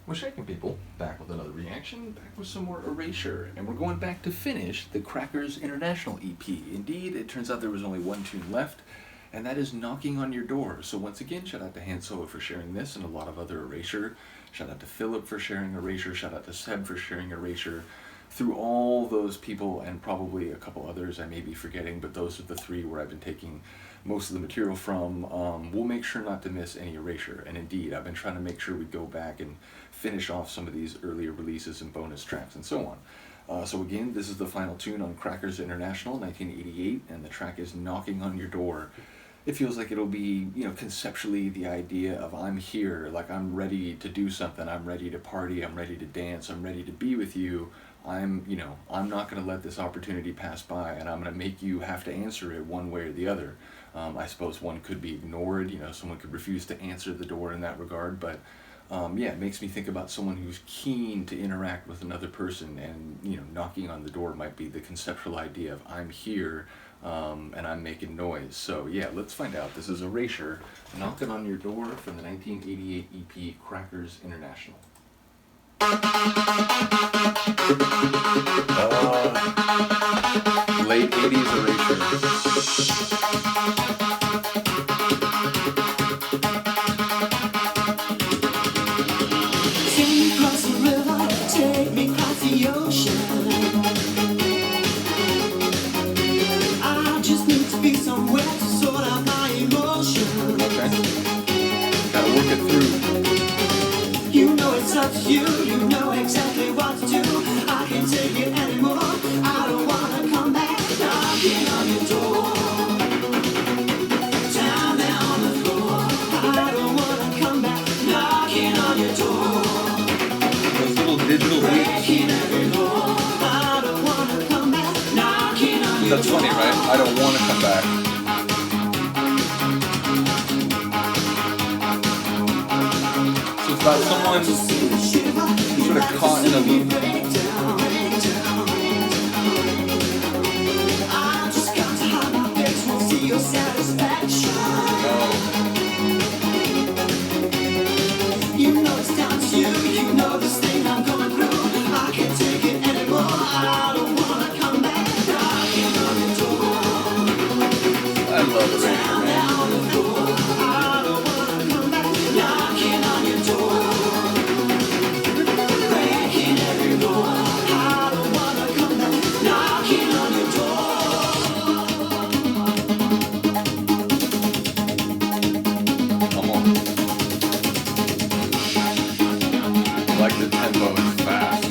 We're shaking people, back with another reaction, back with some more Erasure, and we're going back to finish the Crackers International EP. Indeed, it turns out there was only one tune left, and that is Knocking on Your Door. So once again, shout out to Han Solo for sharing this and a lot of other Erasure. Shout out to Philip for sharing Erasure. Shout out to Seb for sharing Erasure. Through all those people, and probably a couple others I may be forgetting, but those are the three where I've been taking most of the material from. We'll make sure not to miss any Erasure, and indeed, I've been trying to make sure we go back and finish off some of these earlier releases and bonus tracks and so on. So again, this is the final tune on Crackers International, 1988, and the track is Knocking on Your Door. It feels like it'll be, conceptually the idea of I'm here, like I'm ready to do something, I'm ready to party, I'm ready to dance, I'm ready to be with you. I'm not going to let this opportunity pass by, and I'm going to make you have to answer it one way or the other. I suppose one could be ignored, someone could refuse to answer the door in that regard, but it makes me think about someone who's keen to interact with another person, and knocking on the door might be the conceptual idea of I'm here, and I'm making noise. So yeah, let's find out. This is Erasure, Knocking on Your Door from the 1988 EP Crackers International. Late 80s Erasure. You know exactly what to do. I can't take it anymore. I don't wanna come back. Knocking on your door, down there on the floor. I don't wanna come back. Knocking on your door, those little digital breaking every law. I don't wanna come back. Knocking on your door. That's funny, right? I don't wanna come back. So it's about someone sort of caught in a loop. You know it's down to you. You know this thing I'm going through. I can't take it anymore. I don't wanna come back. Knocking on your door. I love Erasure, man. I don't wanna come back. Knocking on your door. Breaking every law. I don't wanna come back. Knocking on your Come on. I like the tempo, it's fast.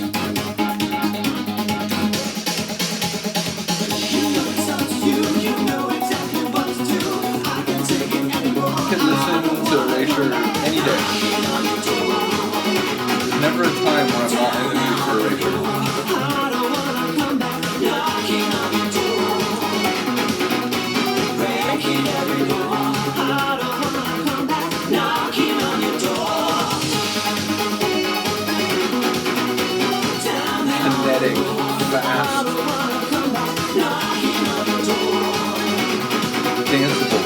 Can listen to Erasure any day. There's never a time when I'm not in the mood for Erasure. Kinetic, fast, danceable.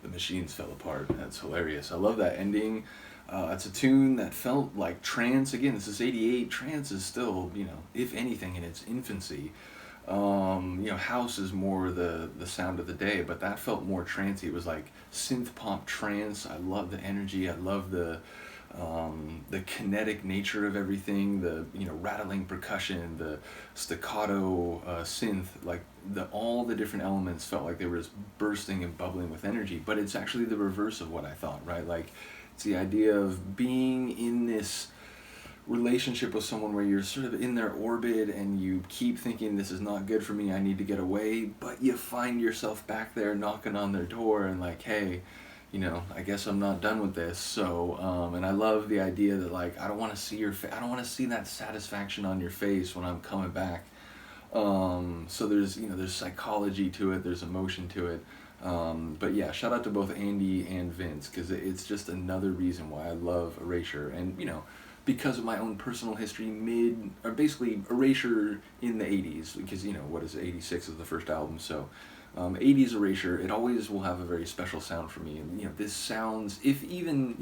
The machines fell apart. That's hilarious. I love that ending. It's a tune that felt like trance. Again, this is 88. Trance is still, if anything, in its infancy. House is more the sound of the day, but that felt more trancey. It was like synth pop trance. I love the energy. I love the kinetic nature of everything. The rattling percussion, the staccato synth, like all the different elements felt like they were just bursting and bubbling with energy. But it's actually the reverse of what I thought, right? Like it's the idea of being in this relationship with someone where you're sort of in their orbit and you keep thinking this is not good for me, I need to get away, but you find yourself back there knocking on their door and like, hey, I guess I'm not done with this. So, and I love the idea that like I don't want to see I don't want to see that satisfaction on your face when I'm coming back. So there's psychology to it, there's emotion to it. But yeah, shout out to both Andy and Vince because it's just another reason why I love Erasure, and because of my own personal history, or basically Erasure in the '80s, because what is it, '86 is the first album, so. '80s Erasure, it always will have a very special sound for me, and this sounds, if even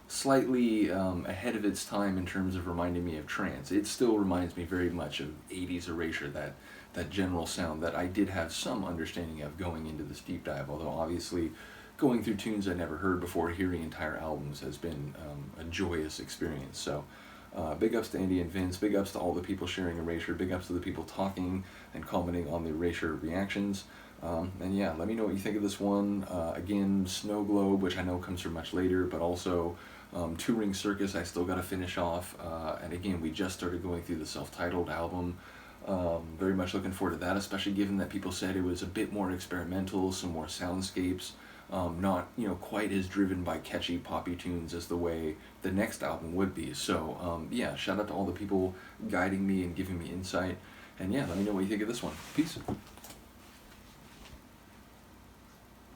slightly ahead of its time in terms of reminding me of trance. It still reminds me very much of '80s Erasure, that general sound that I did have some understanding of going into this deep dive, although obviously going through tunes I never heard before, hearing entire albums has been a joyous experience. So big ups to Andy and Vince, big ups to all the people sharing Erasure, big ups to the people talking and commenting on the Erasure reactions. And yeah, let me know what you think of this one. Again, Snow Globe, which I know comes from much later, but also Touring Circus I still got to finish off. And again, we just started going through the self-titled album. Very much looking forward to that, especially given that people said it was a bit more experimental, some more soundscapes, not quite as driven by catchy poppy tunes as the way the next album would be. So yeah, shout out to all the people guiding me and giving me insight. And yeah, let me know what you think of this one. Peace.